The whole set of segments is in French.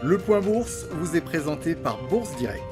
Le Point Bourse vous est présenté par Bourse Direct.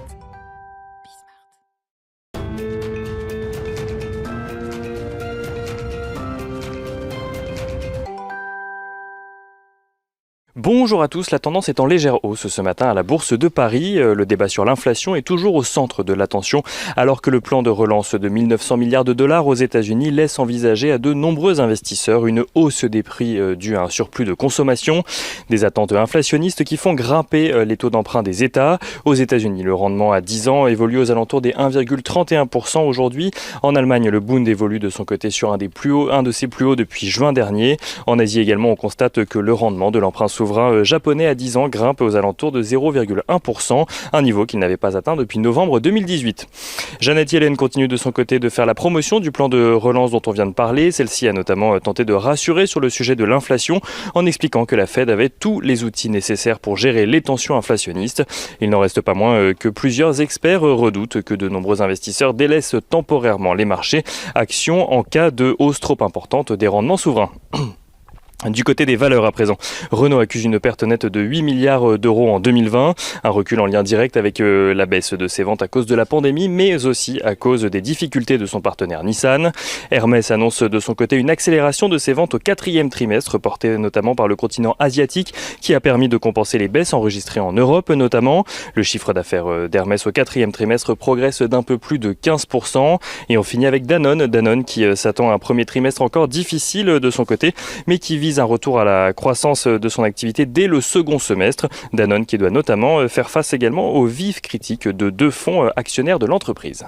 Bonjour à tous, la tendance est en légère hausse ce matin à la Bourse de Paris. Le débat sur l'inflation est toujours au centre de l'attention, alors que le plan de relance de 1900 milliards de dollars aux États-Unis laisse envisager à de nombreux investisseurs une hausse des prix due à un surplus de consommation. Des attentes inflationnistes qui font grimper les taux d'emprunt des États. Aux États-Unis, le rendement à 10 ans évolue aux alentours des 1,31% aujourd'hui. En Allemagne, le Bund évolue de son côté sur un de ses plus hauts depuis juin dernier. En Asie également, on constate que le rendement de l'emprunt souverain japonais à 10 ans grimpe aux alentours de 0,1%, un niveau qu'il n'avait pas atteint depuis novembre 2018. Janet Yellen continue de son côté de faire la promotion du plan de relance dont on vient de parler. Celle-ci a notamment tenté de rassurer sur le sujet de l'inflation en expliquant que la Fed avait tous les outils nécessaires pour gérer les tensions inflationnistes. Il n'en reste pas moins que plusieurs experts redoutent que de nombreux investisseurs délaissent temporairement les marchés actions en cas de hausse trop importante des rendements souverains. Du côté des valeurs à présent, Renault accuse une perte nette de 8 milliards d'euros en 2020, un recul en lien direct avec la baisse de ses ventes à cause de la pandémie, mais aussi à cause des difficultés de son partenaire Nissan. Hermès annonce de son côté une accélération de ses ventes au 4e trimestre, portée notamment par le continent asiatique, qui a permis de compenser les baisses enregistrées en Europe notamment. Le chiffre d'affaires d'Hermès au 4e trimestre progresse d'un peu plus de 15%. Et on finit avec Danone qui s'attend à un premier trimestre encore difficile de son côté, mais qui vise un retour à la croissance de son activité dès le second semestre. Danone qui doit notamment faire face également aux vives critiques de deux fonds actionnaires de l'entreprise.